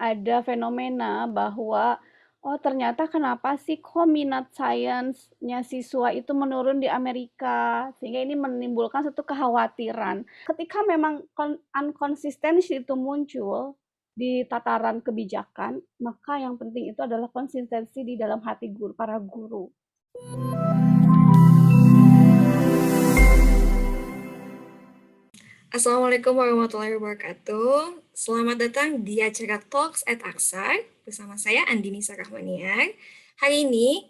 ada fenomena bahwa, oh ternyata kenapa sih kok minat sainsnya siswa itu menurun di Amerika, sehingga ini menimbulkan satu kekhawatiran. Ketika memang inkonsistensi itu muncul di tataran kebijakan, maka yang penting itu adalah konsistensi di dalam hati para guru. Assalamualaikum warahmatullahi wabarakatuh. Selamat datang di acara Talks at Aksar bersama saya Andini Sarahmaniar. Hari ini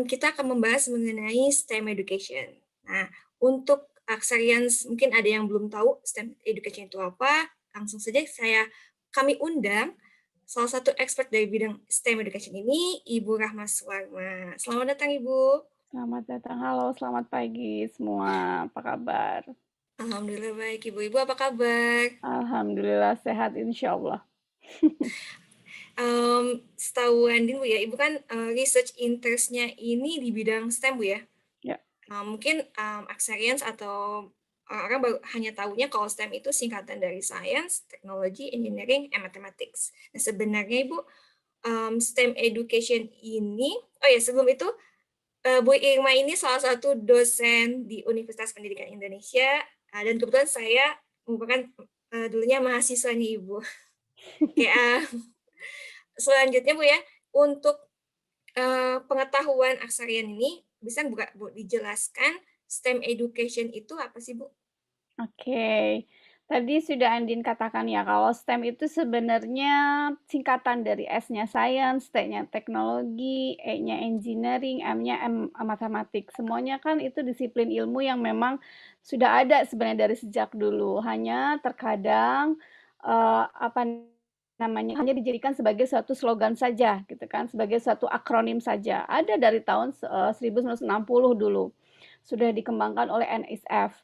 kita akan membahas mengenai STEM Education. Nah, untuk Aksarians mungkin ada yang belum tahu STEM Education itu apa, langsung saja kami undang salah satu expert dari bidang STEM Education ini, Ibu Rahma Suwarma. Selamat datang, Ibu. Selamat datang, halo, selamat pagi semua, apa kabar? Alhamdulillah baik, Ibu. Ibu apa kabar? Alhamdulillah sehat insya Allah. Setahu Andin Bu ya, Ibu kan research interest-nya ini di bidang STEM Bu ya. Ya, Mungkin Aksarians atau orang baru hanya tahunya kalau STEM itu singkatan dari Science, Technology, Engineering, and Mathematics. Nah sebenarnya Ibu, STEM Education ini, oh ya sebelum itu, Bu Irma ini salah satu dosen di Universitas Pendidikan Indonesia, dan kebetulan saya merupakan dulunya mahasiswanya Ibu. Kayak selanjutnya Bu ya, untuk pengetahuan Aksarian ini bisa nggak Bu dijelaskan STEM education itu apa sih Bu? oke. Tadi sudah Andin katakan ya, kalau STEM itu sebenarnya singkatan dari S-nya Science, T-nya Teknologi, E-nya Engineering, M-nya Matematik. Semuanya kan itu disiplin ilmu yang memang sudah ada sebenarnya dari sejak dulu. Hanya terkadang apa namanya hanya dijadikan sebagai suatu slogan saja, gitu kan, sebagai suatu akronim saja. Ada dari tahun 1960 dulu, sudah dikembangkan oleh NSF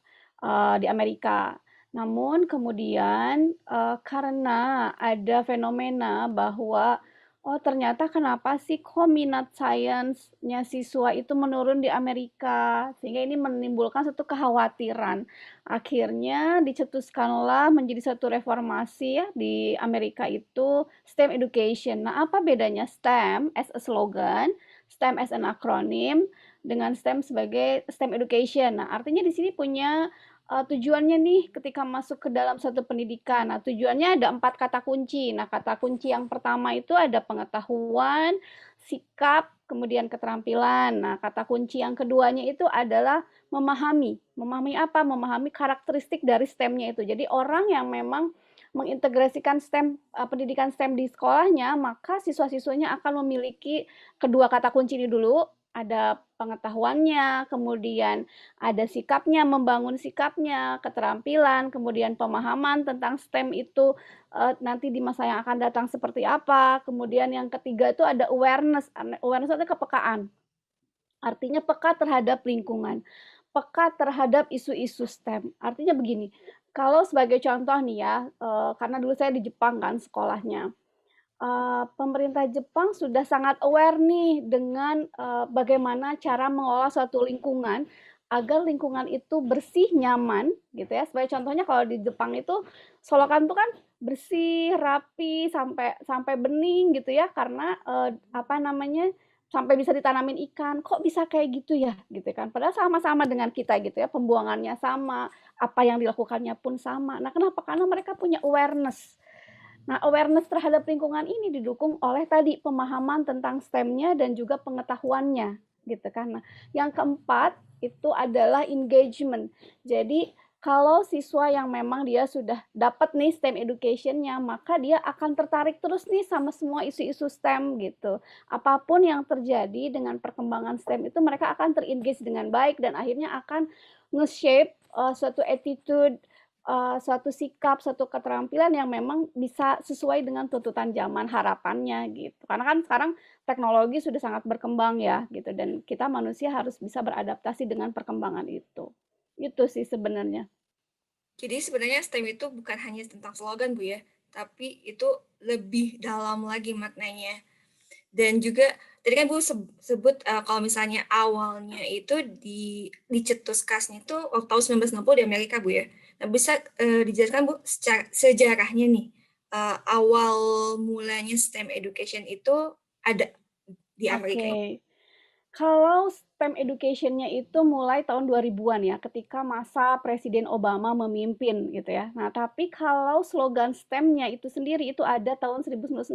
di Amerika. Namun kemudian karena ada fenomena bahwa oh ternyata kenapa sih kok minat sainsnya siswa itu menurun di Amerika, sehingga ini menimbulkan satu kekhawatiran. Akhirnya dicetuskanlah menjadi satu reformasi ya di Amerika itu STEM education. Nah, apa bedanya STEM as a slogan, STEM as an acronym dengan STEM sebagai STEM education? Nah, artinya di sini punya tujuannya nih ketika masuk ke dalam satu pendidikan. Nah, tujuannya ada 4 kata kunci. Nah, kata kunci yang pertama itu ada pengetahuan, sikap, kemudian keterampilan. Nah, kata kunci yang keduanya itu adalah memahami. Memahami apa? Memahami karakteristik dari STEM-nya itu. Jadi orang yang memang mengintegrasikan STEM, pendidikan STEM di sekolahnya, maka siswa-siswanya akan memiliki kedua kata kunci ini dulu, ada pengetahuannya, kemudian ada sikapnya, membangun sikapnya, keterampilan, kemudian pemahaman tentang STEM itu nanti di masa yang akan datang seperti apa. Kemudian yang ketiga itu ada awareness. Awareness itu kepekaan. Artinya peka terhadap lingkungan, peka terhadap isu-isu STEM. Artinya begini, kalau sebagai contoh nih ya, karena dulu saya di Jepang kan sekolahnya. Pemerintah Jepang sudah sangat aware nih dengan bagaimana cara mengelola suatu lingkungan agar lingkungan itu bersih, nyaman, gitu ya. Sebagai contohnya kalau di Jepang itu solokan tuh kan bersih, rapi, sampai sampai bening gitu ya, karena apa namanya sampai bisa ditanamin ikan. Kok bisa kayak gitu ya, gitu kan? Padahal sama-sama dengan kita gitu ya, pembuangannya sama, apa yang dilakukannya pun sama. Nah, kenapa? Karena mereka punya awareness. Nah, awareness terhadap lingkungan ini didukung oleh tadi pemahaman tentang STEM-nya dan juga pengetahuannya, gitu kan. Nah, yang keempat itu adalah engagement. Jadi, kalau siswa yang memang dia sudah dapat nih STEM education-nya, maka dia akan tertarik terus nih sama semua isu-isu STEM gitu. Apapun yang terjadi dengan perkembangan STEM itu mereka akan terengage dengan baik dan akhirnya akan nge-shape suatu attitude, suatu sikap, suatu keterampilan yang memang bisa sesuai dengan tuntutan zaman, harapannya gitu. Karena kan sekarang teknologi sudah sangat berkembang ya gitu dan kita manusia harus bisa beradaptasi dengan perkembangan itu. Itu sih sebenarnya. Jadi sebenarnya STEM itu bukan hanya tentang slogan Bu ya, tapi itu lebih dalam lagi maknanya. Dan juga tadi kan Bu sebut kalau misalnya awalnya itu dicetuskannya itu waktu tahun 1960 di Amerika Bu ya. Nah bisa dijelaskan Bu sejarahnya nih. awal mulanya STEM education itu ada di Amerika ini? Oke. Kalau STEM education-nya itu mulai tahun 2000-an ya, ketika masa Presiden Obama memimpin gitu ya. Nah, tapi kalau slogan STEM-nya itu sendiri itu ada tahun 1960.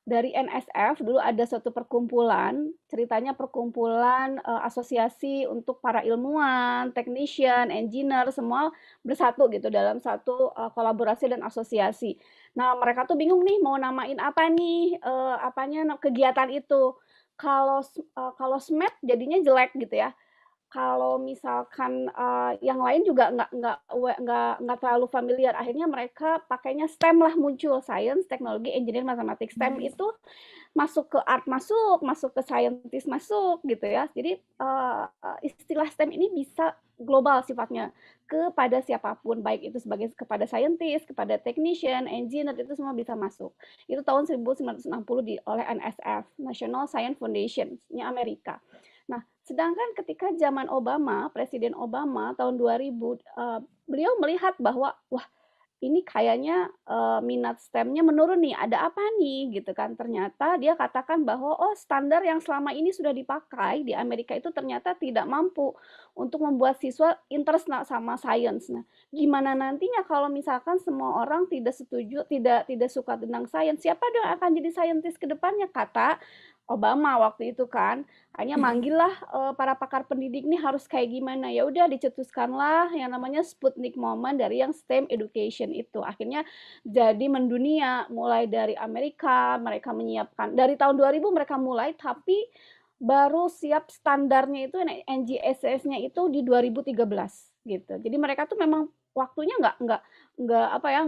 Dari NSF dulu ada satu perkumpulan, ceritanya perkumpulan asosiasi untuk para ilmuwan, technician, engineer, semua bersatu gitu dalam satu kolaborasi dan asosiasi. Nah, mereka tuh bingung nih mau namain apa nih, kegiatan itu. Kalau SMAP jadinya jelek gitu ya. Kalau misalkan, yang lain juga nggak terlalu familiar, akhirnya mereka pakainya STEM lah muncul, Science, Teknologi, Engineering, Mathematics. STEM Mhm. itu masuk ke art masuk, masuk ke scientist masuk gitu ya. Jadi, istilah STEM ini bisa global sifatnya, kepada siapapun, baik itu sebagai kepada scientist, kepada technician, engineer, itu semua bisa masuk. Itu tahun 1960 oleh NSF, National Science Foundation-nya Amerika. Nah, sedangkan ketika zaman Obama, Presiden Obama tahun 2000, beliau melihat bahwa, wah ini kayaknya minat STEM-nya menurun nih, ada apa nih gitu kan. Ternyata dia katakan bahwa, oh standar yang selama ini sudah dipakai di Amerika itu ternyata tidak mampu untuk membuat siswa interest sama science. Nah, gimana nantinya kalau misalkan semua orang tidak setuju, tidak suka tentang sains, siapa dong yang akan jadi scientist ke depannya, kata Obama waktu itu kan. Hanya Mhm. manggillah para pakar pendidik nih harus kayak gimana. Ya udah dicetuskanlah yang namanya Sputnik Moment dari yang STEM education itu. Akhirnya jadi mendunia mulai dari Amerika, mereka menyiapkan dari tahun 2000 mereka mulai, tapi baru siap standarnya itu NGSS-nya itu di 2013 gitu. Jadi mereka tuh memang waktunya nggak apa ya,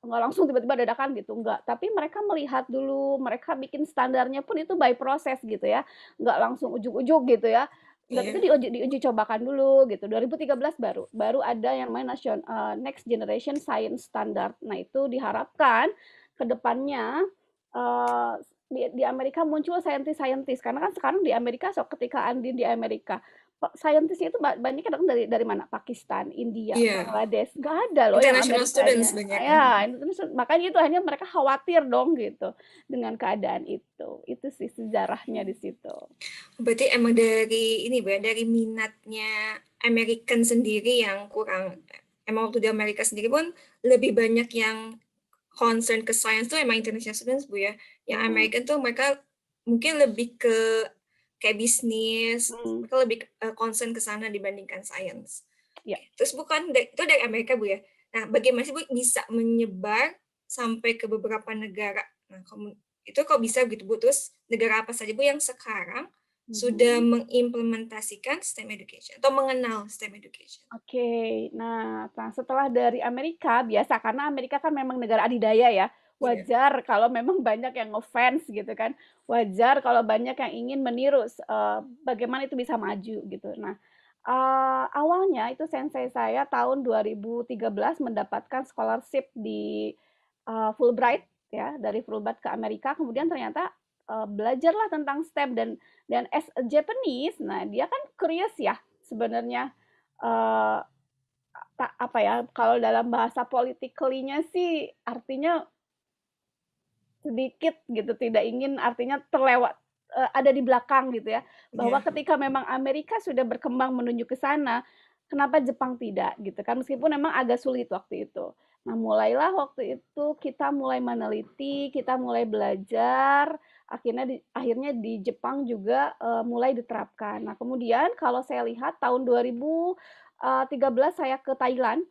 nggak langsung tiba-tiba dadakan gitu, nggak. Tapi mereka melihat dulu, mereka bikin standarnya pun itu by proses gitu ya, nggak langsung ujug-ujug gitu ya. Dan itu Iya. diuji cobakan dulu gitu. 2013 baru ada yang namanya Next Generation Science Standard. Nah, itu diharapkan ke depannya di Amerika muncul saintis-saintis karena kan sekarang di Amerika ketika Andin di Amerika saintisnya itu banyak datang dari mana? Pakistan, India, Iya, Bangladesh, nggak ada loh yang international students Amerikanya. banyak kan? Ya, itu makanya itu hanya mereka khawatir dong gitu dengan keadaan itu. Itu sih sejarahnya di situ. Berarti emang dari ini dari minatnya American sendiri yang kurang, emang waktu di Amerika sendiri pun lebih banyak yang concern ke science tuh emang international students Bu ya. Yang Mhm, American tuh mereka mungkin lebih ke kayak bisnis, mhm, mereka lebih concern ke sana dibandingkan science. ya. Oke, terus bukan itu dari Amerika Bu ya. Nah, bagaimana sih Bu bisa menyebar sampai ke beberapa negara? Nah, itu kok bisa gitu Bu? Terus negara apa saja Bu yang sekarang sudah Mhm. mengimplementasikan STEM education atau mengenal STEM education? Oke. Nah, setelah dari Amerika, biasa karena Amerika kan memang negara adidaya ya, Iya. wajar kalau memang banyak yang ngefans gitu kan, wajar kalau banyak yang ingin meniru bagaimana itu bisa maju gitu. Nah, awalnya itu sensei saya tahun 2013 mendapatkan scholarship di Fulbright ya, dari Fulbright ke Amerika, kemudian ternyata belajarlah tentang STEM dan as a Japanese, nah dia kan curious ya sebenarnya. Eee, apa ya, kalau dalam bahasa politically-nya sih artinya sedikit gitu, tidak ingin artinya terlewat, ada di belakang gitu ya. Bahwa Iya. ketika memang Amerika sudah berkembang menuju ke sana, kenapa Jepang tidak gitu kan, meskipun memang agak sulit waktu itu. Nah, mulailah waktu itu kita mulai meneliti, kita mulai belajar, akhirnya di Jepang juga, mulai diterapkan. Nah, kemudian kalau saya lihat tahun 2013 saya ke Thailand.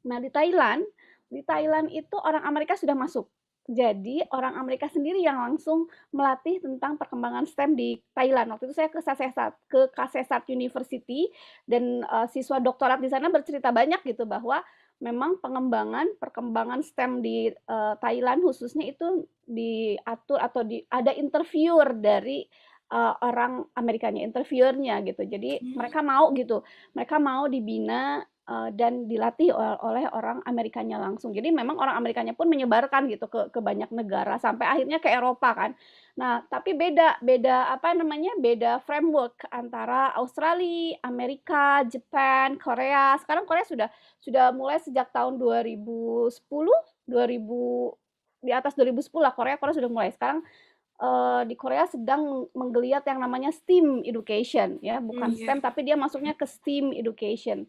Nah, di Thailand itu orang Amerika sudah masuk. Jadi orang Amerika sendiri yang langsung melatih tentang perkembangan STEM di Thailand. Waktu itu saya ke Kasetsart University dan, siswa doktorat di sana bercerita banyak gitu bahwa memang perkembangan STEM di, Thailand khususnya itu diatur atau ada interviewer dari, orang Amerikanya, interviewernya gitu. Jadi Mmm. mereka mau gitu, mereka mau dibina dan dilatih oleh orang Amerikanya langsung. Jadi memang orang Amerikanya pun menyebarkan gitu ke banyak negara sampai akhirnya ke Eropa kan. Nah, tapi beda beda apa namanya, beda framework antara Australia, Amerika, Jepang, Korea. Sekarang Korea sudah mulai sejak tahun 2010, 2000 di atas 2010 lah, Korea Korea sudah mulai. Sekarang di Korea sedang menggeliat yang namanya STEAM education ya, bukan Iya. STEM tapi dia masuknya ke STEAM education.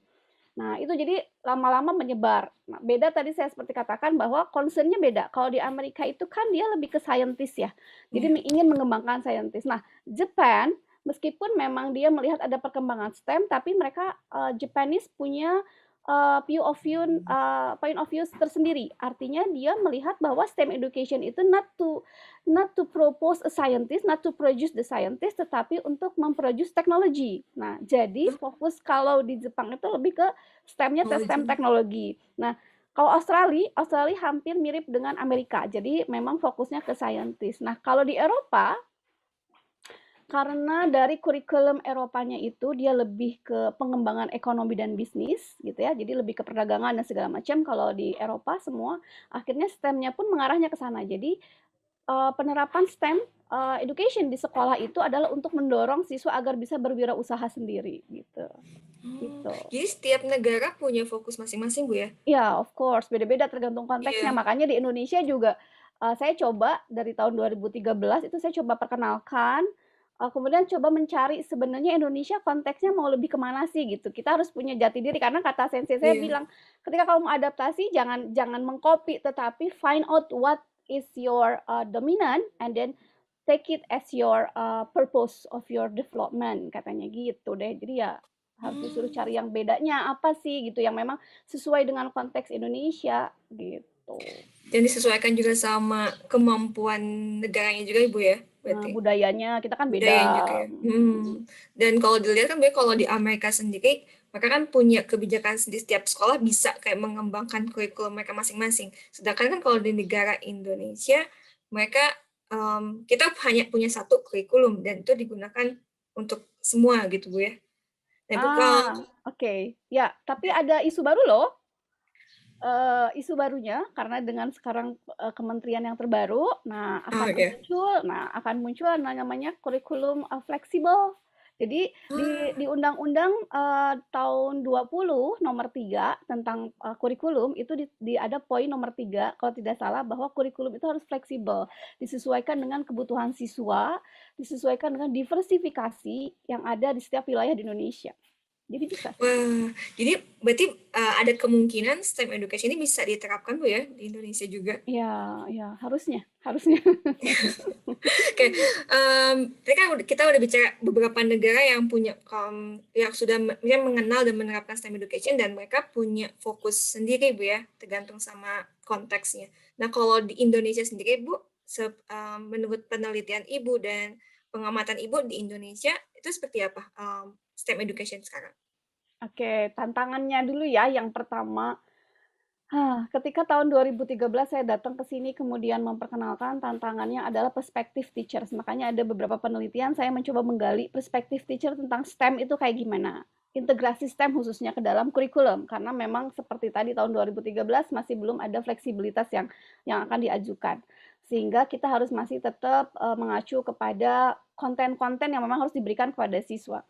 Nah, itu jadi lama-lama menyebar. Nah, beda tadi saya seperti katakan bahwa concern-nya beda. Kalau di Amerika itu kan dia lebih ke scientist ya. Jadi Iya. ingin mengembangkan scientist. Nah, Japan meskipun memang dia melihat ada perkembangan STEM, tapi mereka Japanese punya point of view tersendiri. Artinya dia melihat bahwa STEM education itu not to propose a scientist, not to produce the scientist, tetapi untuk memproduce teknologi. Nah, jadi fokus kalau di Jepang itu lebih ke STEM-nya STEM Teknologi. teknologi. Nah, kalau Australia hampir mirip dengan Amerika. Jadi memang fokusnya ke scientist. Nah, kalau di Eropa karena dari kurikulum Eropanya itu dia lebih ke pengembangan ekonomi dan bisnis gitu ya, jadi lebih ke perdagangan dan segala macam. Kalau di Eropa semua akhirnya STEM-nya pun mengarahnya ke sana. Jadi penerapan STEM education di sekolah itu adalah untuk mendorong siswa agar bisa berwirausaha sendiri gitu. Gitu. Jadi setiap negara punya fokus masing-masing, Bu, ya? Ya, of course, beda-beda tergantung konteksnya. Iya. Makanya di Indonesia juga saya coba dari tahun 2013 itu saya coba perkenalkan, kemudian coba mencari sebenarnya Indonesia konteksnya mau lebih kemana sih gitu. Kita harus punya jati diri karena kata sensei saya Iya. bilang, ketika kamu mau adaptasi jangan mengcopy tetapi find out what is your dominant and then take it as your purpose of your development katanya gitu deh. Jadi ya harus disuruh cari yang bedanya apa sih gitu yang memang sesuai dengan konteks Indonesia gitu. Dan disesuaikan juga sama kemampuan negaranya juga, Ibu, ya? Nah, Berarti budayanya kita kan beda. budayanya juga ya. Dan kalau dilihat kan, Bu, kalau di Amerika sendiri, mereka kan punya kebijakan di setiap sekolah bisa kayak mengembangkan kurikulum mereka masing-masing. Sedangkan kan kalau di negara Indonesia, mereka kita hanya punya satu kurikulum dan itu digunakan untuk semua gitu, Bu, ya. Nah, Bu, Oke. Ya, tapi ada isu baru loh. Isu barunya karena dengan sekarang kementerian yang terbaru, ya. akan muncul namanya kurikulum fleksibel. Jadi di Undang-Undang tahun 20 nomor 3 tentang kurikulum itu ada poin nomor 3 kalau tidak salah bahwa kurikulum itu harus fleksibel, disesuaikan dengan kebutuhan siswa, disesuaikan dengan diversifikasi yang ada di setiap wilayah di Indonesia. Jadi bisa. Wah, jadi berarti ada kemungkinan STEM education ini bisa diterapkan, Bu, ya, di Indonesia juga. Ya, ya harusnya, harusnya. Oke, tadi kan kita udah bicara beberapa negara yang punya yang sudah mengenal dan menerapkan STEM education dan mereka punya fokus sendiri, Bu, ya, tergantung sama konteksnya. Nah, kalau di Indonesia sendiri, Bu, menurut penelitian Ibu dan pengamatan Ibu di Indonesia itu seperti apa STEM education sekarang? Oke, tantangannya dulu ya yang pertama, ketika tahun 2013 saya datang ke sini kemudian memperkenalkan tantangannya adalah perspektif teachers. Makanya ada beberapa penelitian saya mencoba menggali perspektif teacher tentang STEM itu kayak gimana. Integrasi STEM khususnya ke dalam kurikulum karena memang seperti tadi tahun 2013 masih belum ada fleksibilitas yang akan diajukan. Sehingga kita harus masih tetap mengacu kepada konten-konten yang memang harus diberikan kepada siswa.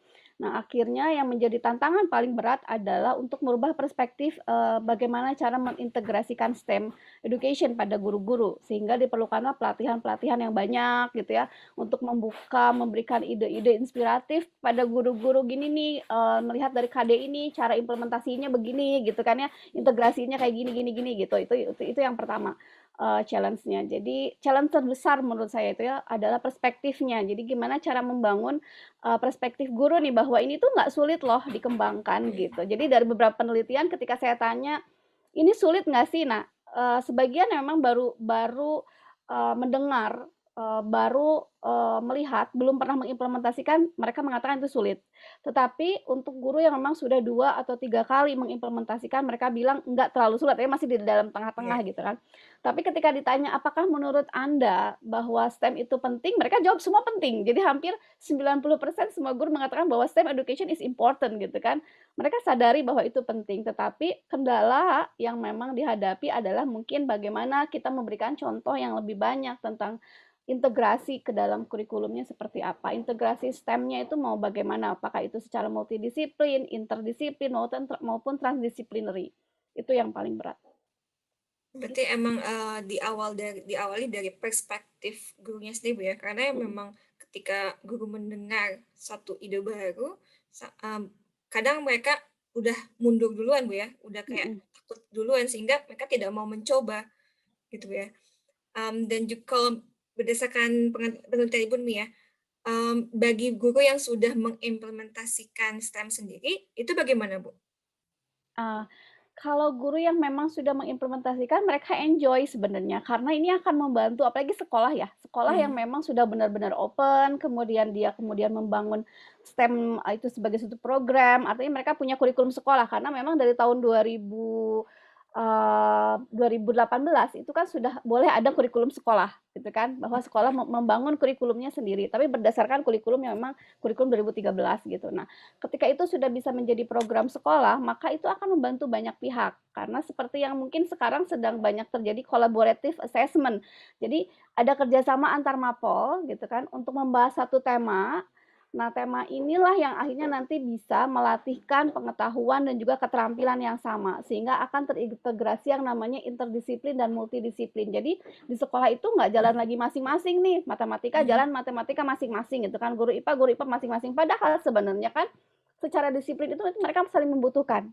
Nah, akhirnya yang menjadi tantangan paling berat adalah untuk merubah perspektif bagaimana cara mengintegrasikan STEM education pada guru-guru sehingga diperlukanlah pelatihan-pelatihan yang banyak gitu ya untuk memberikan ide-ide inspiratif pada guru-guru gini nih melihat dari KD ini cara implementasinya begini gitu kan ya integrasinya kayak gini gini gini gitu itu yang pertama challenge-nya. Jadi challenge terbesar menurut saya itu ya adalah perspektifnya. Jadi gimana cara membangun perspektif guru nih bahwa ini tuh nggak sulit loh dikembangkan gitu. Jadi dari beberapa penelitian ketika saya tanya ini sulit nggak sih? Nah sebagian memang baru mendengar, baru melihat, belum pernah mengimplementasikan, mereka mengatakan itu sulit. Tetapi untuk guru yang memang sudah 2 atau 3 kali mengimplementasikan, mereka bilang enggak terlalu sulit, tapi masih di dalam tengah-tengah Iya. gitu kan. Tapi ketika ditanya, "Apakah menurut Anda bahwa STEM itu penting?" Mereka jawab semua penting. Jadi hampir 90% semua guru mengatakan bahwa STEM education is important gitu kan. Mereka sadari bahwa itu penting, tetapi kendala yang memang dihadapi adalah mungkin bagaimana kita memberikan contoh yang lebih banyak tentang integrasi ke dalam kurikulumnya seperti apa. Integrasi STEM-nya itu mau bagaimana, apakah itu secara multidisiplin, interdisiplin, maupun transdisciplinary. Itu yang paling berat. Berarti emang, diawali dari perspektif gurunya sendiri, Bu, ya? Karena Mhm, memang ketika guru mendengar satu ide baru, kadang mereka udah mundur duluan, Bu, ya, udah kayak mhm. takut duluan sehingga mereka tidak mau mencoba, gitu, Bu, ya. Dan kalau berdasarkan penelitian Ibu nih ya, bagi guru yang sudah mengimplementasikan STEM sendiri, itu bagaimana, Bu? Ah, kalau guru yang memang sudah mengimplementasikan mereka enjoy sebenarnya, karena ini akan membantu apalagi sekolah ya, sekolah yang Mhm, memang sudah benar-benar open, kemudian dia kemudian membangun STEM, itu sebagai suatu program, artinya mereka punya kurikulum sekolah karena memang dari tahun 2018 itu kan sudah boleh ada kurikulum sekolah, gitu kan, bahwa sekolah membangun kurikulumnya sendiri, tapi berdasarkan kurikulum yang memang kurikulum 2013 gitu. Nah, ketika itu sudah bisa menjadi program sekolah, maka itu akan membantu banyak pihak. Karena seperti yang mungkin sekarang sedang banyak terjadi collaborative assessment. Jadi ada kerjasama antar mapol gitu kan untuk membahas satu tema. Nah, tema inilah yang akhirnya nanti bisa melatihkan pengetahuan dan juga keterampilan yang sama, sehingga akan terintegrasi yang namanya interdisiplin dan multidisiplin. Jadi di sekolah itu nggak jalan lagi masing-masing nih, matematika mhm. jalan matematika masing-masing gitu kan, guru IPA masing-masing. Padahal sebenarnya kan secara disiplin itu mereka saling membutuhkan.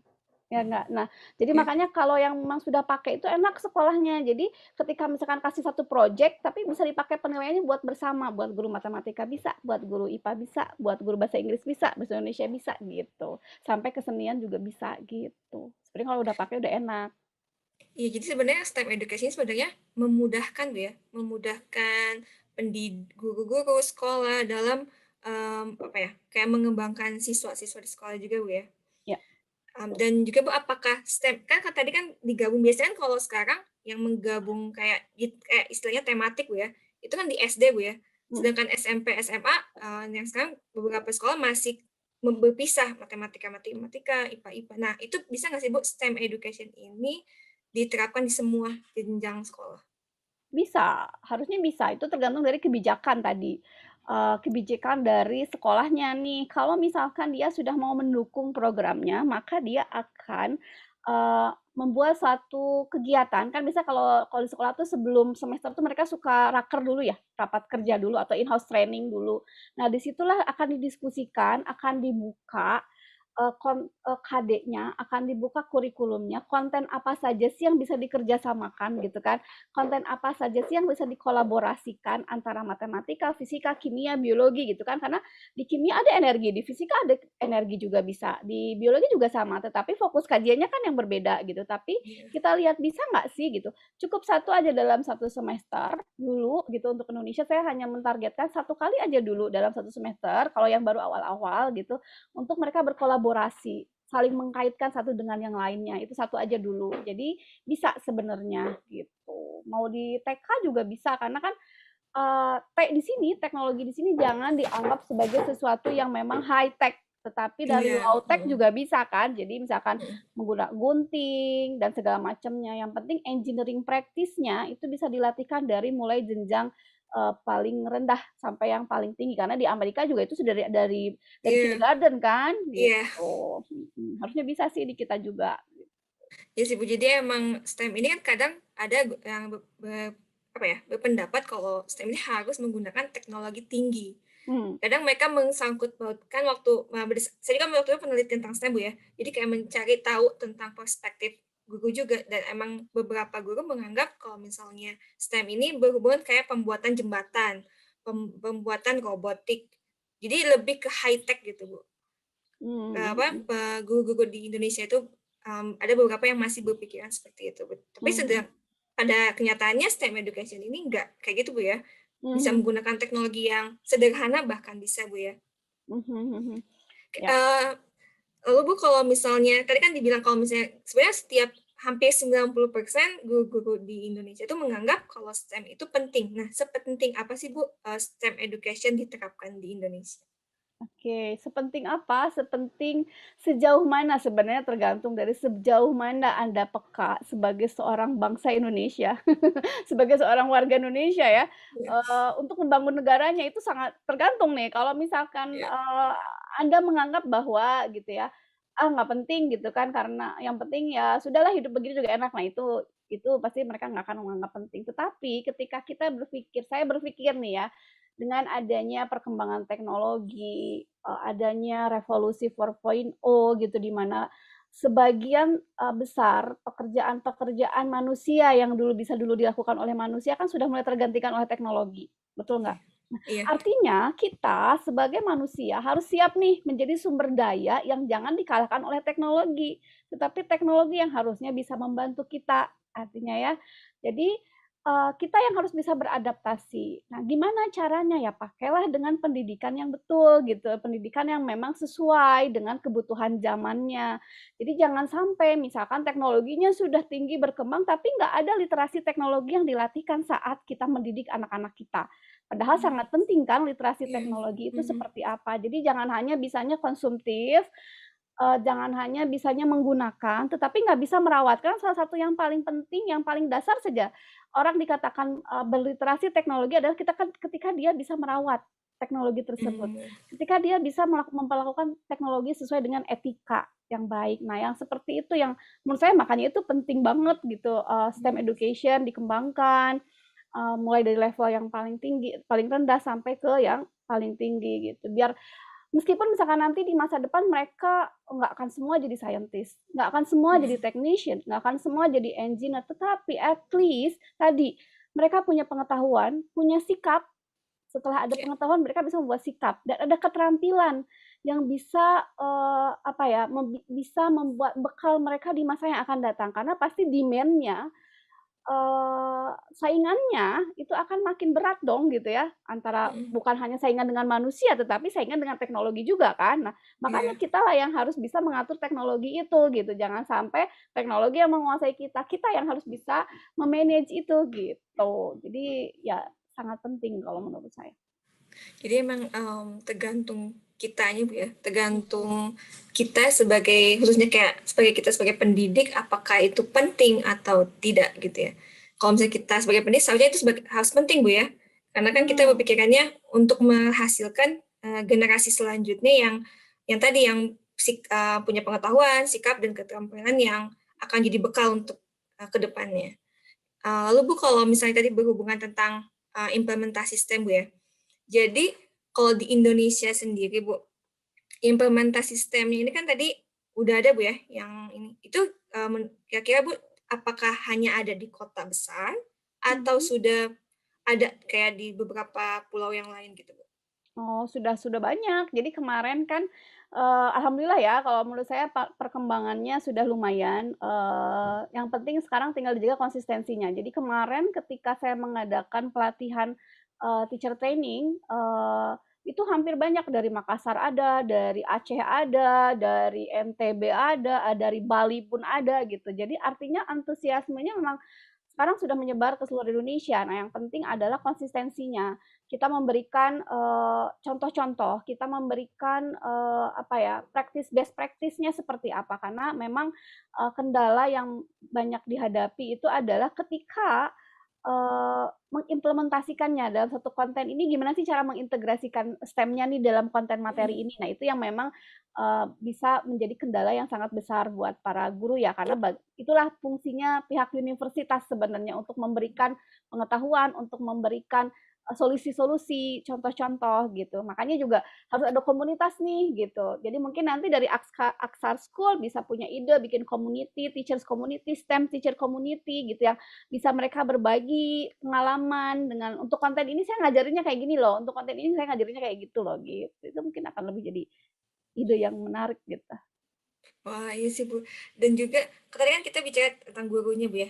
Ya enggak? Nah, jadi Iya. makanya kalau yang memang sudah pakai itu enak sekolahnya. Jadi ketika misalkan kasih satu project, tapi bisa dipakai penilaiannya buat bersama, buat guru matematika bisa, buat guru IPA bisa, buat guru bahasa Inggris bisa, bahasa Indonesia bisa gitu. Sampai kesenian juga bisa gitu. Sebenarnya kalau udah pakai udah enak. Iya, jadi sebenarnya STEM education ini sebenarnya memudahkan, Bu, ya, memudahkan guru-guru sekolah dalam, apa ya, kayak mengembangkan siswa-siswa di sekolah juga, Bu, ya. Ya. Dan juga, Bu, apakah STEM kan tadi kan digabung, biasanya kan kalau sekarang yang menggabung kayak istilahnya tematik, Bu, ya, itu kan di SD, Bu, ya. Mm. Sedangkan SMP, SMA, yang sekarang beberapa sekolah masih berpisah matematika matematika, IPA IPA. Nah, itu bisa nggak sih, Bu, STEM education ini diterapkan di semua jenjang sekolah? Bisa, harusnya bisa, itu tergantung dari kebijakan tadi, kebijakan dari sekolahnya nih. Kalau misalkan dia sudah mau mendukung programnya, maka dia akan, membuat suatu kegiatan, kan bisa kalau kalau di sekolah tuh sebelum semester tuh mereka suka raker dulu ya, rapat kerja dulu atau in-house training dulu. Nah, disitulah akan didiskusikan, akan dibuka, KD-nya, akan dibuka kurikulumnya, konten apa saja sih yang bisa dikerjasamakan gitu kan, konten apa saja sih yang bisa dikolaborasikan antara matematika, fisika, kimia, biologi gitu kan. Karena di kimia ada energi, di fisika ada energi juga bisa, di biologi juga sama, tetapi fokus kajiannya kan yang berbeda gitu. Tapi Iya. kita lihat bisa nggak sih gitu. Cukup satu aja dalam satu semester dulu gitu untuk Indonesia saya hanya mentargetkan satu kali aja dulu dalam satu semester kalau yang baru awal-awal gitu untuk mereka berkolaborasi saling mengkaitkan satu dengan yang lainnya itu satu aja dulu jadi bisa sebenarnya gitu. Mau di TK juga bisa karena kan di sini teknologi di sini jangan dianggap sebagai sesuatu yang memang high tech, tetapi dari Iya, low tech mhm, juga bisa kan. Jadi misalkan mhm. menggunakan gunting dan segala macamnya. Yang penting engineering practice-nya itu bisa dilatihkan dari mulai jenjang paling rendah sampai yang paling tinggi. Karena di Amerika juga itu sudah dari Iya, kindergarten kan iya. gitu. Harusnya bisa sih di kita juga. Iya sih, Bu, jadi emang STEM ini kan kadang ada yang apa ya, berpendapat kalau STEM ini harus menggunakan teknologi tinggi. Hmm. Kadang mereka mengsangkut pautkan waktu saya kan waktu itu peneliti tentang STEM, Bu, ya. Jadi kayak mencari tahu tentang perspektif guru juga dan emang beberapa guru menganggap kalau misalnya STEM ini berhubungan kayak pembuatan jembatan, pembuatan robotik. Jadi lebih ke high tech gitu, Bu. Hmm. Guru-guru di Indonesia itu, ada beberapa yang masih berpikiran seperti itu, tapi Hmm. pada kenyataannya STEM education ini enggak kayak gitu, Bu, ya. Bisa Hmm. menggunakan teknologi yang sederhana bahkan bisa, Bu, ya. Hmm. Hmm. Hmm. Ya. Eee, Lalu, Bu, kalau misalnya tadi kan dibilang kalau misalnya sebenarnya hampir 90% guru-guru di Indonesia itu menganggap kalau STEM itu penting. Nah, sepenting apa sih, Bu, STEM education diterapkan di Indonesia? Oke, sepenting apa? Sepenting sejauh mana sebenarnya tergantung dari sejauh mana Anda peka sebagai seorang bangsa Indonesia, sebagai seorang warga Indonesia ya, Iya, untuk membangun negaranya itu sangat tergantung nih kalau misalkan, iya, Anda menganggap bahwa gitu ya, "Ah, nggak penting," gitu kan, karena yang penting ya sudahlah hidup begini juga enak. Nah itu itu pasti mereka nggak akan menganggap penting. Tetapi ketika kita berpikir, saya berpikir nih ya, dengan adanya perkembangan teknologi, adanya revolusi 4.0 gitu, di mana sebagian besar pekerjaan-pekerjaan manusia yang dulu dilakukan oleh manusia kan sudah mulai tergantikan oleh teknologi, betul nggak? Nah, Iya. artinya kita sebagai manusia harus siap nih menjadi sumber daya yang jangan dikalahkan oleh teknologi, tetapi teknologi yang harusnya bisa membantu kita, artinya ya. Jadi kita yang harus bisa beradaptasi. Nah, gimana caranya? Ya pakailah dengan pendidikan yang betul gitu, pendidikan yang memang sesuai dengan kebutuhan zamannya. Jadi jangan sampai misalkan teknologinya sudah tinggi berkembang, tapi nggak ada literasi teknologi yang dilatihkan saat kita mendidik anak-anak kita. Padahal Hmm, sangat penting kan literasi iya. teknologi itu Mhm. seperti apa. Jadi jangan hanya bisanya konsumtif, jangan hanya bisanya menggunakan, tetapi nggak bisa merawat. Kan salah satu yang paling penting, yang paling dasar saja, orang dikatakan, berliterasi teknologi adalah kita kan ketika dia bisa merawat teknologi tersebut. Mmm, Ketika dia bisa memperlakukan teknologi sesuai dengan etika yang baik. Nah, yang seperti itu yang menurut saya makanya itu penting banget gitu, STEM mhm. education dikembangkan, mulai dari level yang paling tinggi paling rendah sampai ke yang paling tinggi gitu. Biar meskipun misalkan nanti di masa depan mereka nggak akan semua jadi scientist, nggak akan semua jadi Mhm. technician, nggak akan semua jadi engineer, tetapi at least tadi, mereka punya pengetahuan, punya sikap, setelah ada Iya. pengetahuan mereka bisa membuat sikap, dan ada keterampilan yang bisa, apa ya, bisa membuat bekal mereka di masa yang akan datang. Karena pasti demand-nya saingannya itu akan makin berat dong gitu ya, antara Mhm. bukan hanya saingan dengan manusia, tetapi saingan dengan teknologi juga kan. Nah, makanya Iya. kitalah yang harus bisa mengatur teknologi itu gitu, jangan sampai teknologi yang menguasai kita, kita yang harus bisa me-manage itu gitu. Jadi ya sangat penting kalau menurut saya. Jadi emang, tergantung kitanya, Bu, ya, Mhm, tergantung kita sebagai khususnya kayak sebagai kita sebagai pendidik, apakah itu penting atau tidak gitu ya. Kalau misalnya kita sebagai pendidik seharusnya itu harus penting, Bu, ya. Karena kan kita mhm, berpikirannya untuk menghasilkan, generasi selanjutnya yang tadi yang punya pengetahuan, sikap, dan keterampilan yang akan jadi bekal untuk, ke depannya. Lalu Bu, kalau misalnya tadi berhubungan tentang, implementasi STEM, Bu, ya. Jadi kalau di Indonesia sendiri, Bu, implementasi STEM-nya ini kan tadi udah ada, Bu, ya, yang ini. Itu, kira-kira, Bu, apakah hanya ada di kota besar atau mhm. sudah ada kayak di beberapa pulau yang lain gitu, Bu? Oh, sudah banyak. Jadi kemarin kan, alhamdulillah ya kalau menurut saya perkembangannya sudah lumayan, yang penting sekarang tinggal dijaga konsistensinya. Jadi kemarin ketika saya mengadakan pelatihan, teacher training, itu hampir banyak dari Makassar ada, dari Aceh ada, dari NTB ada, dari Bali pun ada gitu. Jadi artinya antusiasmenya memang sekarang sudah menyebar ke seluruh Indonesia. Nah, yang penting adalah konsistensinya. Kita memberikan, contoh-contoh, kita memberikan, apa ya, best practice-nya seperti apa, karena memang, kendala yang banyak dihadapi itu adalah ketika, mengimplementasikannya dalam satu konten ini, gimana sih cara mengintegrasikan STEM-nya nih dalam konten materi Mhm. ini. Nah, itu yang memang, bisa menjadi kendala yang sangat besar buat para guru ya, karena itulah fungsinya pihak universitas sebenarnya untuk memberikan pengetahuan, untuk memberikan solusi-solusi, contoh-contoh gitu. Makanya juga harus ada komunitas nih gitu. Jadi mungkin nanti dari Aksar School bisa punya ide bikin community, teachers community, STEM teacher community gitu yang bisa mereka berbagi pengalaman dengan untuk konten ini saya ngajarinnya kayak gini loh, untuk konten ini saya ngajarinnya kayak gitu loh gitu. Itu mungkin akan lebih jadi ide yang menarik gitu. Wah, iya sih, Bu. Dan juga tadi kan kita bicara tentang gurunya, Bu, ya.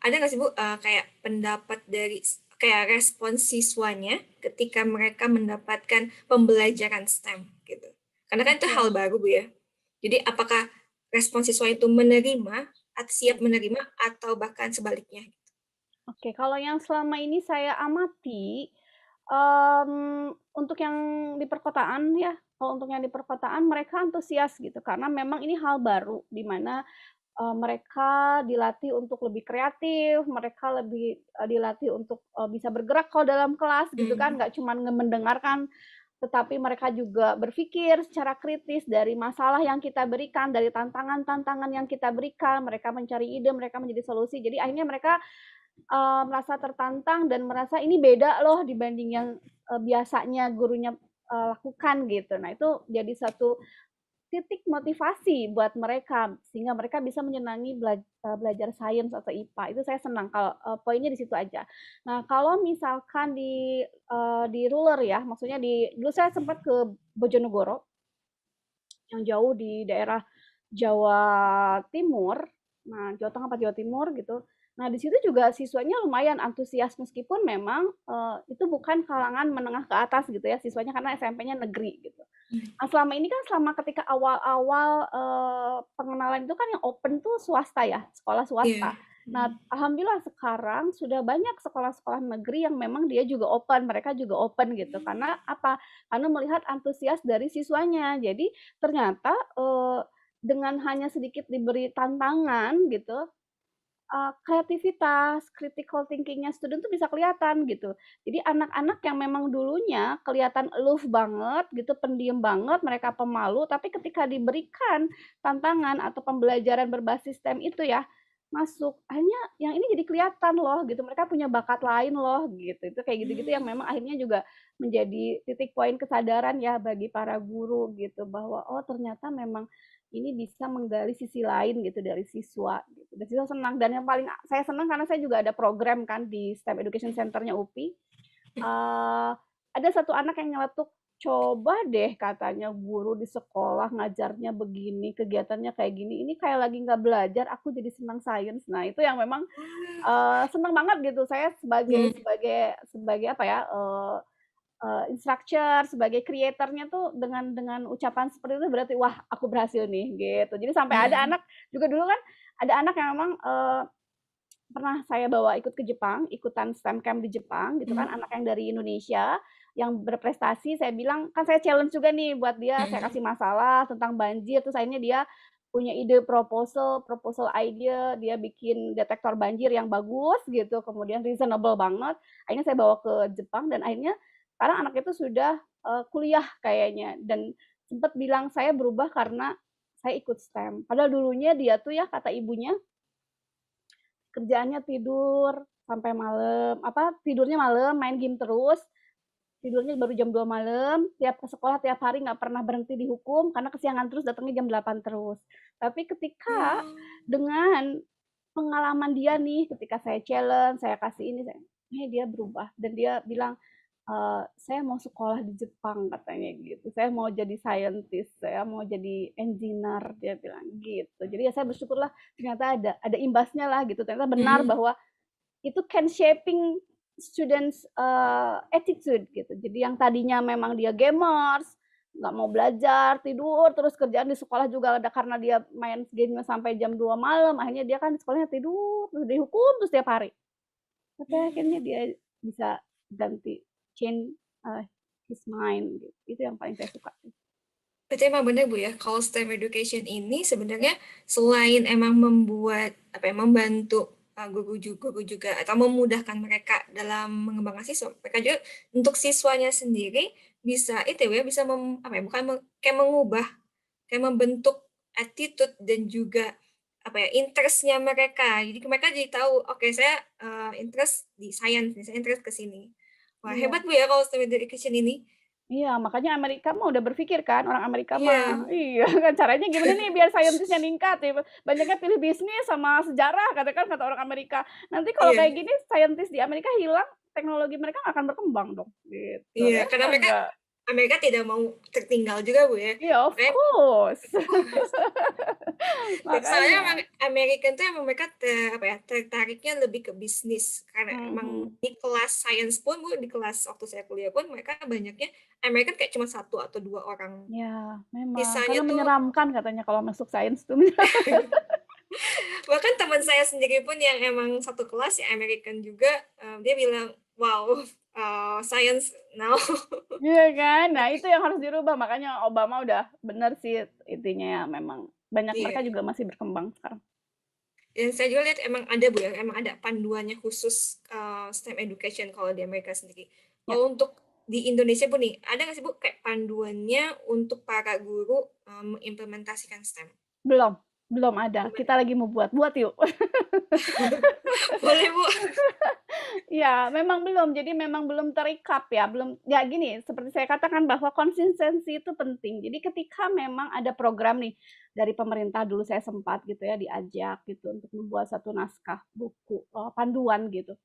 Ada nggak sih, Bu, kayak pendapat dari kayak respon siswanya ketika mereka mendapatkan pembelajaran STEM gitu? Karena kan itu hal Oke. baru, Bu, ya. Jadi apakah respon siswa itu menerima, siap Mhm. menerima atau bahkan sebaliknya? Oke, kalau yang selama ini saya amati, untuk yang di perkotaan ya, kalau untuk yang di perkotaan mereka antusias gitu, karena memang ini hal baru, di mana, mereka dilatih untuk lebih kreatif, mereka lebih, dilatih untuk, bisa bergerak kalau dalam kelas gitu kan, Hmm. nggak cuman mendengarkan tetapi mereka juga berpikir secara kritis dari masalah yang kita berikan, dari tantangan-tantangan yang kita berikan, mereka mencari ide, mereka menjadi solusi. Jadi akhirnya mereka merasa tertantang dan merasa ini beda loh dibanding yang biasanya gurunya lakukan gitu. Nah itu jadi satu titik motivasi buat mereka sehingga mereka bisa menyenangi belajar sains atau IPA. Itu saya senang kalau poinnya di situ aja. Nah, kalau misalkan di ruler ya, maksudnya dulu saya sempat ke Bojonegoro yang jauh di daerah Jawa Timur. Nah, Jawa Tengah apa Jawa Timur gitu. Nah, di situ juga siswanya lumayan antusias meskipun memang itu bukan kalangan menengah ke atas gitu ya siswanya karena SMP-nya negeri gitu. Nah, selama ini kan selama ketika awal-awal pengenalan itu kan yang open tuh swasta ya, sekolah swasta. Iya. Nah, alhamdulillah sekarang sudah banyak sekolah-sekolah negeri yang memang dia juga open, mereka juga open gitu. Karena apa? Karena melihat antusias dari siswanya. Jadi ternyata dengan hanya sedikit diberi tantangan gitu, kreativitas, critical thinking-nya student tuh bisa kelihatan gitu. Jadi anak-anak yang memang dulunya kelihatan aloof banget gitu, pendiam banget, mereka pemalu, tapi ketika diberikan tantangan atau pembelajaran berbasis STEM itu ya, masuk, akhirnya yang ini jadi kelihatan loh gitu, mereka punya bakat lain loh gitu. Itu kayak gitu-gitu yang memang akhirnya juga menjadi titik poin kesadaran ya bagi para guru gitu, bahwa oh ternyata memang ini bisa menggali sisi lain gitu dari siswa gitu. Dan siswa senang dan yang paling saya senang karena saya juga ada program kan di STEM Education Center-nya UPI. Ada satu anak yang nyeletuk, coba deh katanya guru di sekolah ngajarnya begini, kegiatannya kayak gini, ini kayak lagi nggak belajar, aku jadi senang sains. Nah itu yang memang senang banget gitu. Saya sebagai Hmm. sebagai sebagai apa ya instructor, sebagai creator-nya tuh dengan ucapan seperti itu berarti, "Wah, aku berhasil nih," gitu. Jadi sampai ada Nah, anak juga dulu kan ada anak yang memang, pernah saya bawa ikut ke Jepang, ikutan STEM camp di Jepang gitu kan, anak yang dari Indonesia yang berprestasi, saya bilang kan saya challenge juga nih buat dia, saya kasih masalah tentang banjir, terus akhirnya dia punya ide proposal proposal idea, dia bikin detektor banjir yang bagus gitu, kemudian reasonable banget. Akhirnya saya bawa ke Jepang dan akhirnya sekarang anak itu sudah, kuliah kayaknya dan sempat bilang, "Saya berubah karena saya ikut STEM." Padahal dulunya dia tuh ya kata ibunya, kerjaannya tidur sampai malam, apa, tidurnya malam, main game terus, tidurnya baru jam 2 malam, tiap ke sekolah tiap hari nggak pernah berhenti dihukum karena kesiangan terus, datangnya jam 8 terus. Tapi ketika dengan pengalaman dia nih, ketika saya challenge, saya kasih ini, dia berubah dan dia bilang, "Saya mau sekolah di Jepang," katanya gitu. "Saya mau jadi scientist, saya mau jadi engineer," dia bilang gitu. Jadi ya saya bersyukurlah ternyata ada imbasnya lah gitu, ternyata benar bahwa itu can shaping students attitude gitu. Jadi yang tadinya memang dia gamers, nggak mau belajar, tidur, terus kerjaan di sekolah juga ada karena dia main game sampai jam 2 malam, akhirnya dia kan di sekolahnya tidur, terus dihukum terus tiap hari. Tapi akhirnya dia bisa ganti, change his mind gitu. Itu yang paling saya suka. Berarti emang bener Bu ya, kalau STEM education ini sebenarnya selain emang membuat apa ya, membantu guru juga atau memudahkan mereka dalam mengembangkan siswa, mereka juga untuk siswanya sendiri bisa itu ya, bisa apa ya, bukan kayak mengubah, kayak membentuk attitude dan juga apa ya, interest-nya mereka. Jadi mereka jadi tahu, oke saya interest di science, saya interest ke sini. Wah hebat Iya. Bu ya kalau STEM education ini. Iya, makanya Amerika mah udah berpikir kan, orang Amerika mah Iya, iya kan caranya gimana nih biar saintisnya ningkat ya, banyaknya pilih bisnis sama sejarah kata orang Amerika. Nanti kalau iya. kayak gini saintis di Amerika hilang, teknologi mereka nggak akan berkembang dong, gitu. Iya, Ya karena kan mereka enggak? Amerika tidak mau tertinggal juga, Bu, ya. Iya, of Makanya course. soalnya emang Makanya. Amerika tuh emang mereka apa ya, tertariknya lebih ke bisnis. Karena emang Mhm. di kelas sains pun, Bu, di kelas waktu saya kuliah pun mereka banyaknya Amerika kayak cuma satu atau 2 orang. Ya, memang, Sisanya karena tuh menyeramkan katanya kalau masuk sains tuh. bahkan teman saya sendiri pun yang emang satu kelas ya American juga, dia bilang, "Wow, science now." Iya kan? Nah, itu yang harus dirubah, makanya Obama udah bener sih intinya ya memang banyak mereka Iya. juga masih berkembang sekarang. Dan saya juga lihat emang ada Bu ya, emang ada panduannya khusus STEM education kalau di Amerika sendiri. Ya, Kalau untuk di Indonesia Bu nih, ada nggak sih Bu kayak panduannya untuk para guru, mengimplementasikan STEM? Belum belum ada, Belum ada? kita lagi mau buat yuk. Boleh Bu. Iya, memang belum. Jadi memang belum terikat ya, belum ya gini, seperti saya katakan bahwa konsistensi itu penting. Jadi ketika memang ada program nih dari pemerintah dulu saya sempat gitu ya diajak gitu untuk membuat satu naskah buku, panduan gitu.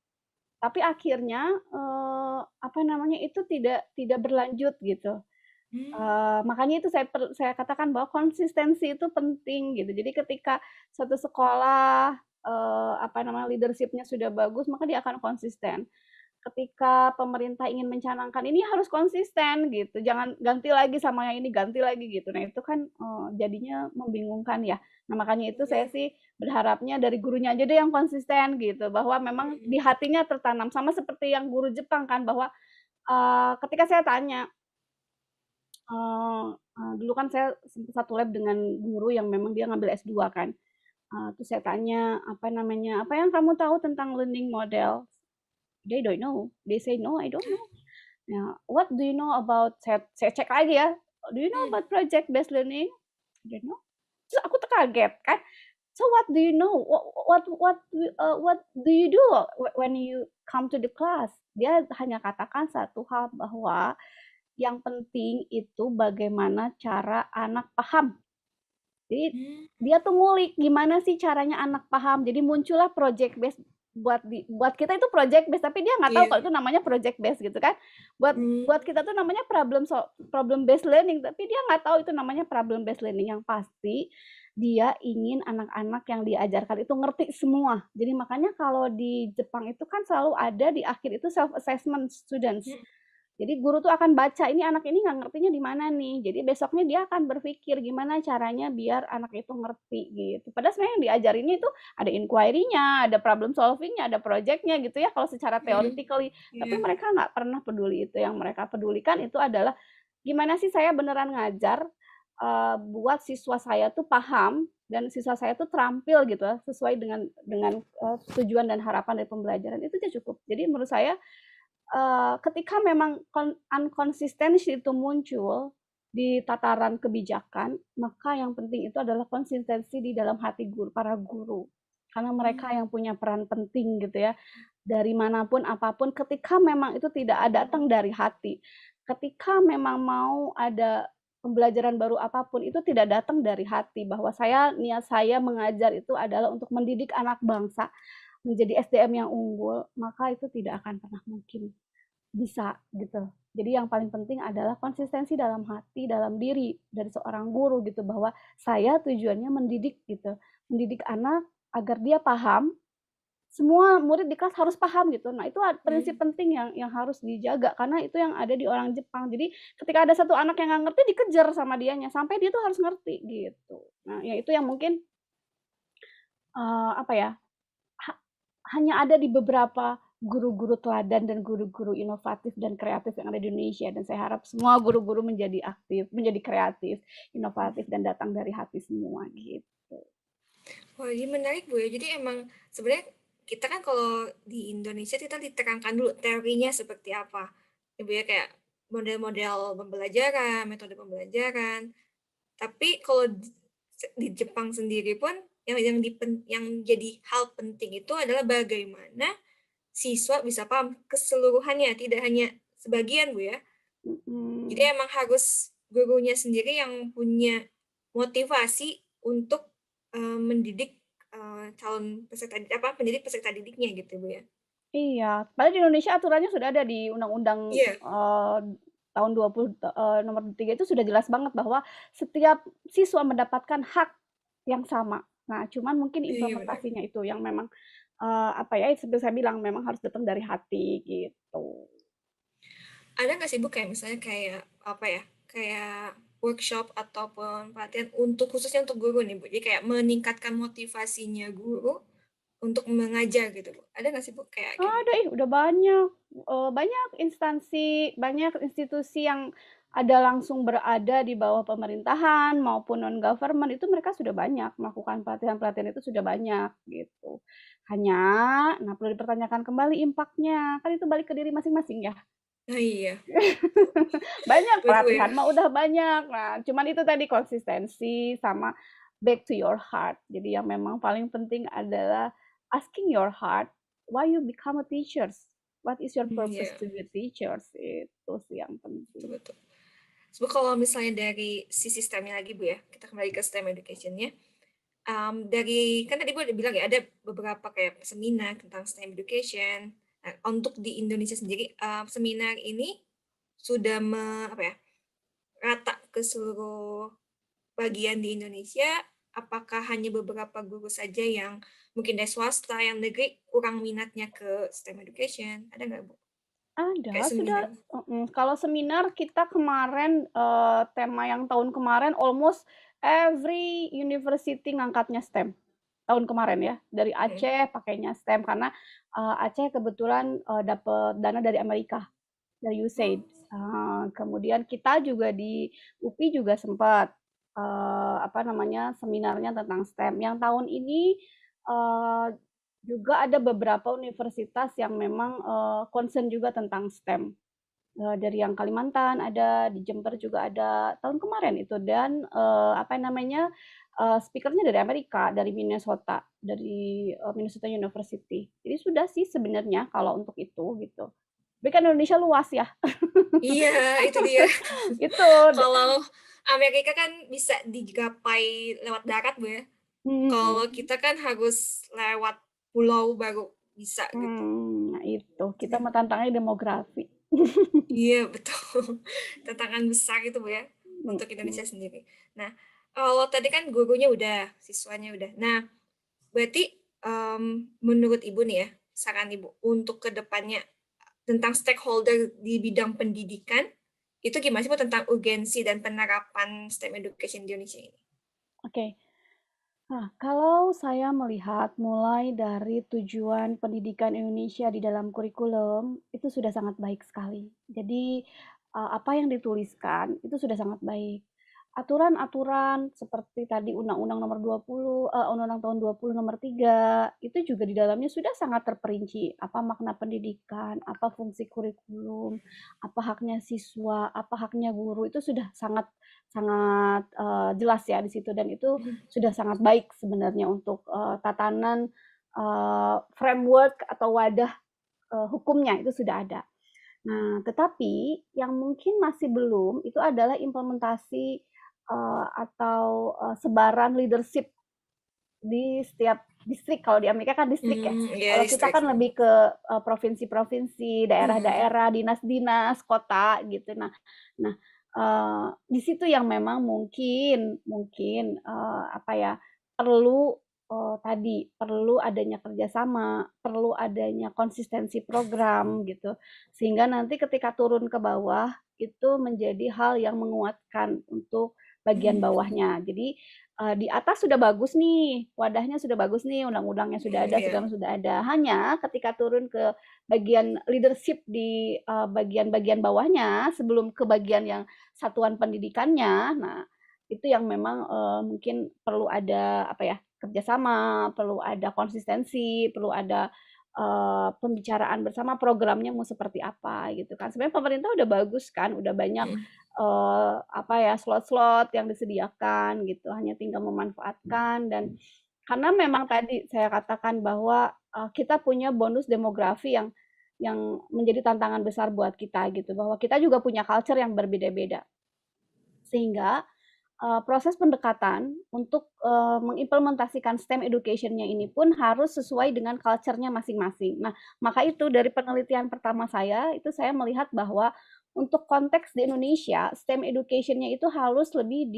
Tapi akhirnya, apa namanya, itu tidak berlanjut gitu. Mmm, Makanya itu saya katakan bahwa konsistensi itu penting gitu. Jadi ketika suatu sekolah, apa namanya, leadership-nya sudah bagus, maka dia akan konsisten. Ketika pemerintah ingin mencanangkan, ini harus konsisten gitu, jangan ganti lagi sama yang ini, ganti lagi gitu. Nah itu kan, jadinya membingungkan ya. Nah makanya itu saya iya, sih berharapnya dari gurunya aja deh yang konsisten gitu, bahwa memang di mhm, hatinya tertanam. Sama seperti yang guru Jepang kan bahwa, ketika saya tanya, eee dulu kan saya satu lab dengan guru yang memang dia ngambil S2 kan, terus saya tanya, apa namanya, "Apa yang kamu tahu tentang learning model?" They don't know, they say, "No, I don't know." Nah, "What do you know about" saya cek lagi ya, "Do you know mmm, about project based learning?" "I don't know." Terus aku tuh kaget kan, "So what do you know? What do you do when you come to the class?" Dia hanya katakan satu hal bahwa yang penting itu bagaimana cara anak paham. Jadi mmm, dia tuh ngulik gimana sih caranya anak paham. Jadi muncullah project base buat kita itu project base, tapi dia nggak tahu iya, kalau itu namanya project base gitu kan. Buat buat mmm, kita tuh namanya problem based learning, tapi dia nggak tahu itu namanya problem based learning. Yang pasti dia ingin anak-anak yang diajarkan itu ngerti semua. Jadi makanya kalau di Jepang itu kan selalu ada di akhir itu self assessment students. mhm, Jadi guru tuh akan baca, ini anak ini nggak ngertinya di mana nih. Jadi besoknya dia akan berpikir gimana caranya biar anak itu ngerti gitu. Padahal sebenarnya yang diajarinnya itu ada inquiry-nya, ada problem solving-nya, ada project-nya gitu ya kalau secara mhm, theoretically. Tapi iya, mereka nggak pernah peduli itu. Yang mereka pedulikan itu adalah gimana sih saya beneran ngajar, buat siswa saya tuh paham dan siswa saya tuh terampil gitu ya, sesuai dengan tujuan dan harapan dari pembelajaran, itu aja cukup. Jadi menurut saya ketika memang unconsistency itu muncul di tataran kebijakan, maka yang penting itu adalah konsistensi di dalam hati para guru. Karena mereka mmm, yang punya peran penting gitu ya, dari manapun apapun ketika memang itu tidak datang dari hati. Ketika memang mau ada pembelajaran baru apapun itu tidak datang dari hati, bahwa niat saya mengajar itu adalah untuk mendidik anak bangsa menjadi SDM yang unggul, maka itu tidak akan pernah mungkin bisa gitu. Jadi yang paling penting adalah konsistensi dalam hati, dalam diri dari seorang guru gitu bahwa saya tujuannya mendidik gitu, mendidik anak agar dia paham, semua murid di kelas harus paham gitu. Nah itu prinsip mmm. penting yang harus dijaga karena itu yang ada di orang Jepang. Jadi ketika ada satu anak yang nggak ngerti dikejar sama dianya sampai dia tuh harus ngerti gitu. Nah ya itu yang mungkin, apa ya, Ha hanya ada di beberapa guru-guru teladan dan guru-guru inovatif dan kreatif yang ada di Indonesia dan saya harap semua guru-guru menjadi aktif, menjadi kreatif, inovatif dan datang dari hati semua gitu. Wah, ini menarik, Bu, ya. Jadi emang sebenarnya kita kan kalau di Indonesia kita diterangkan dulu teorinya seperti apa, ya, Bu, ya, kayak model-model pembelajaran, metode pembelajaran. Tapi kalau di Jepang sendiri pun yang jadi hal penting itu adalah bagaimana siswa bisa paham keseluruhannya, tidak hanya sebagian, Bu, ya. Jadi Mhm. emang harus gurunya sendiri yang punya motivasi untuk, mendidik, calon peserta pendidik peserta didiknya gitu, Bu, ya? Iya, padahal di Indonesia aturannya sudah ada di Undang-Undang, Iya, tahun 20, nomor 3 itu sudah jelas banget bahwa setiap siswa mendapatkan hak yang sama. Nah, cuman mungkin iya benar. implementasinya itu yang memang, apa ya, seperti saya bilang memang harus datang dari hati gitu. Ada nggak sih, Bu, kayak misalnya kayak, apa ya, kayak workshop ataupun pelatihan untuk khususnya untuk guru nih, Bu? Jadi kayak meningkatkan motivasinya guru untuk mengajar gitu, Bu. Ada nggak sih, Bu, kayak Ada gitu? udah banyak, banyak instansi, banyak institusi yang ada langsung berada di bawah pemerintahan maupun non-government itu mereka sudah banyak melakukan pelatihan-pelatihan itu sudah banyak gitu. Hanya, nah perlu dipertanyakan kembali impact-nya, kan itu balik ke diri masing-masing ya. Oh iya, betul. Banyak, Betul ya. pelatihan mah udah banyak. Nah, cuman itu tadi konsistensi sama back to your heart. Jadi yang memang paling penting adalah asking your heart, why you become a teachers? What is your purpose Iya, to be teachers? Itu sih yang betul penting. betul. Sebab kalau misalnya dari sisi STEM-nya lagi, Bu, ya, kita kembali ke STEM education-nya, dari kan tadi Bu udah bilang ya, ada beberapa kayak seminar tentang STEM education. Nah, untuk di Indonesia sendiri, seminar ini sudah apa ya, rata ke seluruh bagian di Indonesia, apakah hanya beberapa guru saja yang mungkin dari swasta, yang negeri kurang minatnya ke STEM education, ada nggak, Bu? Kayak Ada, sudah seminar? kalau seminar kita kemarin, tema yang tahun kemarin almost every university ngangkatnya STEM, tahun kemarin ya. Dari Mhm. Aceh pakainya STEM karena, Aceh kebetulan, dapet dana dari Amerika, dari USAID. Oh, Kemudian kita juga di UPI juga sempat, apa namanya, seminarnya tentang STEM. Yang tahun ini, eee, juga ada beberapa universitas yang memang, concern juga tentang STEM. Dari yang Kalimantan ada, di Jember juga ada, tahun kemarin itu dan, apa namanya, speaker-nya dari Amerika, dari Minnesota, dari, Minnesota University. Jadi sudah sih sebenarnya kalau untuk itu, gitu. Tapi kan Indonesia luas ya, iya, itu dia. itu Kalau Amerika kan bisa digapai lewat darat, Bu, ya. Kalau mhm, kita kan harus lewat pulau baru bisa gitu. nah itu, kita Jadi mah tantangannya demografi. iya, betul. Tantangan besar itu, Bu, ya, untuk Indonesia Mhm, sendiri. Nah, kalau tadi kan gurunya udah, siswanya udah. Nah, berarti, menurut Ibu nih ya, saran Ibu untuk ke depannya tentang stakeholder di bidang pendidikan, itu gimana sih, Bu, tentang urgensi dan penerapan STEM education di Indonesia ini? oke. Nah, kalau saya melihat mulai dari tujuan pendidikan Indonesia di dalam kurikulum, itu sudah sangat baik sekali. Jadi, apa yang dituliskan itu sudah sangat baik. Aturan-aturan seperti tadi Undang-Undang Nomor 20, Undang-Undang Tahun 20 Nomor 3, itu juga di dalamnya sudah sangat terperinci, apa makna pendidikan, apa fungsi kurikulum, apa haknya siswa, apa haknya guru, itu sudah sangat sangat, jelas ya di situ dan itu Mhm, sudah sangat baik sebenarnya untuk, tatanan, framework atau wadah, hukumnya itu sudah ada. Nah, tetapi yang mungkin masih belum itu adalah implementasi, atau, sebaran leadership di setiap distrik, kalau di Amerika kan distrik ya. iya, Kalau kita listrik. kan lebih ke, provinsi-provinsi, Mhm, daerah-daerah, dinas-dinas, kota gitu. Nah, di situ yang memang mungkin mungkin, apa ya, perlu, tadi, perlu adanya kerjasama, perlu adanya konsistensi program gitu. Sehingga nanti ketika turun ke bawah, itu menjadi hal yang menguatkan untuk bagian mhm, betul. bawahnya. Jadi, di atas sudah bagus nih, wadahnya sudah bagus nih, undang-undangnya sudah Mhm, ada, iya. segala sudah ada. Hanya ketika turun ke bagian leadership di, bagian-bagian bawahnya, sebelum ke bagian yang satuan pendidikannya, nah itu yang memang, mungkin perlu ada, apa ya, kerjasama, perlu ada konsistensi, perlu ada, pembicaraan bersama programnya mau seperti apa gitu kan. Sebenarnya pemerintah udah bagus kan, udah banyak Mhm, apa ya, slot-slot yang disediakan gitu, hanya tinggal memanfaatkan dan karena memang tadi saya katakan bahwa, kita punya bonus demografi yang menjadi tantangan besar buat kita gitu, bahwa kita juga punya culture yang berbeda-beda. Sehingga, proses pendekatan untuk, mengimplementasikan STEM education-nya ini pun harus sesuai dengan culture-nya masing-masing. Nah, maka itu dari penelitian pertama saya, itu saya melihat bahwa untuk konteks di Indonesia, STEM education-nya itu harus lebih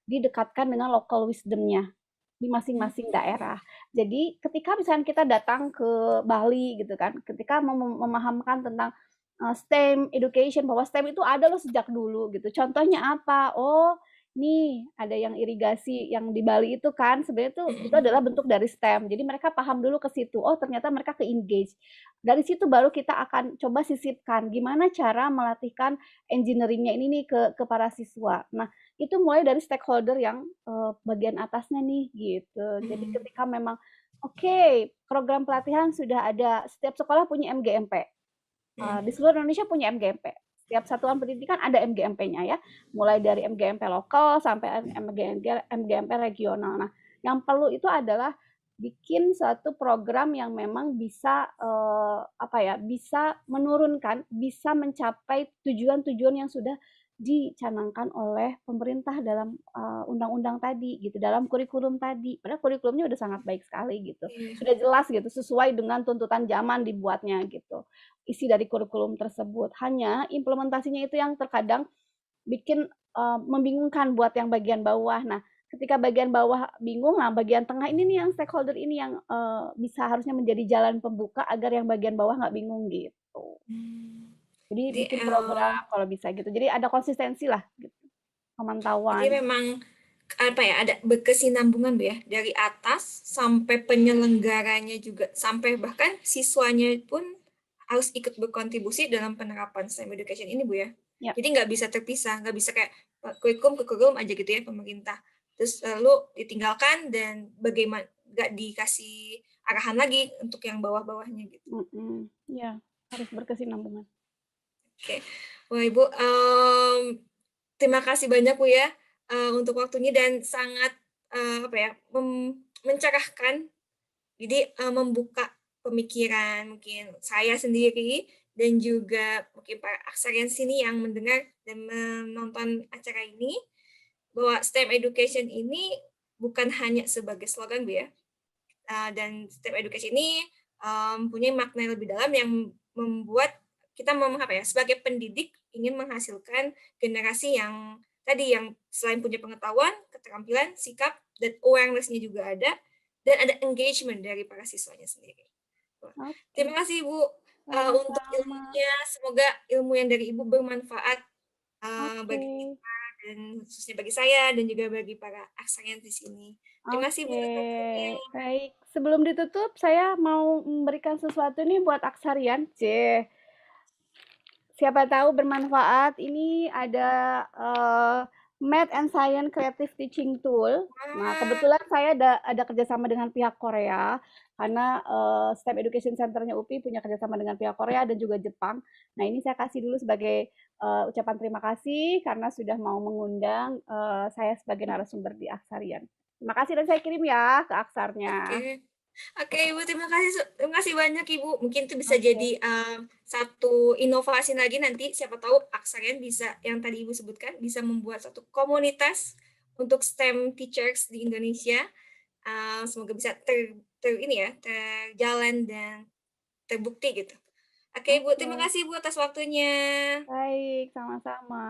didekatkan dengan local wisdom-nya di mhm, masing-masing daerah. Jadi ketika misalnya kita datang ke Bali gitu kan, ketika memahamkan tentang, STEM education, bahwa STEM itu ada loh sejak dulu gitu. Contohnya apa? Oh, nih ada yang irigasi yang di Bali itu kan sebenarnya itu mhm, adalah bentuk dari STEM. Jadi mereka paham dulu ke situ, oh ternyata mereka ke-engage. Dari situ baru kita akan coba sisipkan, gimana cara melatihkan engineering-nya ini nih ke para siswa. Nah, itu mulai dari stakeholder yang, bagian atasnya nih, gitu. Jadi mhm, ketika memang, oke, program pelatihan sudah ada, setiap sekolah punya MGMP. Hmm. Di seluruh Indonesia punya MGMP. Setiap satuan pendidikan ada MGMP-nya ya, mulai dari MGMP lokal sampai MGMP regional. Nah, yang perlu itu adalah bikin suatu program yang memang bisa bisa menurunkan, bisa mencapai tujuan-tujuan yang sudah dicanangkan oleh pemerintah dalam undang-undang tadi gitu, dalam kurikulum tadi. Padahal kurikulumnya udah sangat baik sekali gitu, Iya. sudah jelas gitu, sesuai dengan tuntutan zaman dibuatnya gitu, isi dari kurikulum tersebut. Hanya implementasinya itu yang terkadang bikin membingungkan buat yang bagian bawah. Nah, ketika bagian bawah bingung, nah bagian tengah ini nih yang stakeholder ini yang bisa harusnya menjadi jalan pembuka agar yang bagian bawah nggak bingung gitu. Hmm. Jadi Jadi, bikin program kalau bisa gitu. Jadi ada konsistensi lah gitu, jadi pemantauan. memang apa ya, ada berkesinambungan Bu ya, dari atas sampai penyelenggaranya juga, sampai bahkan siswanya pun harus ikut berkontribusi dalam penerapan STEM education ini Bu ya. Ya, Jadi nggak bisa terpisah, nggak bisa kayak kurikulum ke kurikulum aja gitu ya pemerintah. Terus lalu ditinggalkan dan bagaimana nggak dikasih arahan lagi untuk yang bawah-bawahnya gitu. ya harus berkesinambungan. Oke, wah Ibu, terima kasih banyak Bu ya, untuk waktunya dan sangat, apa ya, mencerahkan. Jadi, membuka pemikiran mungkin saya sendiri dan juga mungkin para aksarian sini yang mendengar dan menonton acara ini, bahwa STEM education ini bukan hanya sebagai slogan Bu ya, dan STEM education ini, punya makna yang lebih dalam yang membuat kita apa ya, sebagai pendidik ingin menghasilkan generasi yang tadi, yang selain punya pengetahuan, keterampilan, sikap, dan awareness-nya juga ada, dan ada engagement dari para siswanya sendiri. Wah, Oke, terima kasih Ibu, untuk sama-sama. ilmunya, semoga ilmu yang dari Ibu bermanfaat, Oke, bagi kita dan khususnya bagi saya dan juga bagi para aksarian di sini. Terima kasih Bu oke, atas waktunya. baik. Sebelum ditutup, saya mau memberikan sesuatu nih buat Aksarian. Siapa tahu bermanfaat. Ini ada Math and Science Creative Teaching Tool. Nah, Wah. kebetulan saya ada kerjasama dengan pihak Korea karena STEM Education Center-nya UPI punya kerjasama dengan pihak Korea dan juga Jepang. Nah, ini saya kasih dulu sebagai ucapan terima kasih karena sudah mau mengundang saya sebagai narasumber di Aksarian. Terima kasih dan saya kirim ya ke Aksarnya. Oke. Oke, Ibu, terima kasih banyak, Ibu. Mungkin itu bisa Oke, jadi, satu inovasi lagi nanti, siapa tahu Aksarian bisa yang tadi Ibu sebutkan, bisa membuat satu komunitas untuk STEM teachers di Indonesia. Semoga bisa ini ya, terjalan dan terbukti gitu. Oke, Ibu, terima oke. kasih, Ibu, atas waktunya. Baik, sama-sama.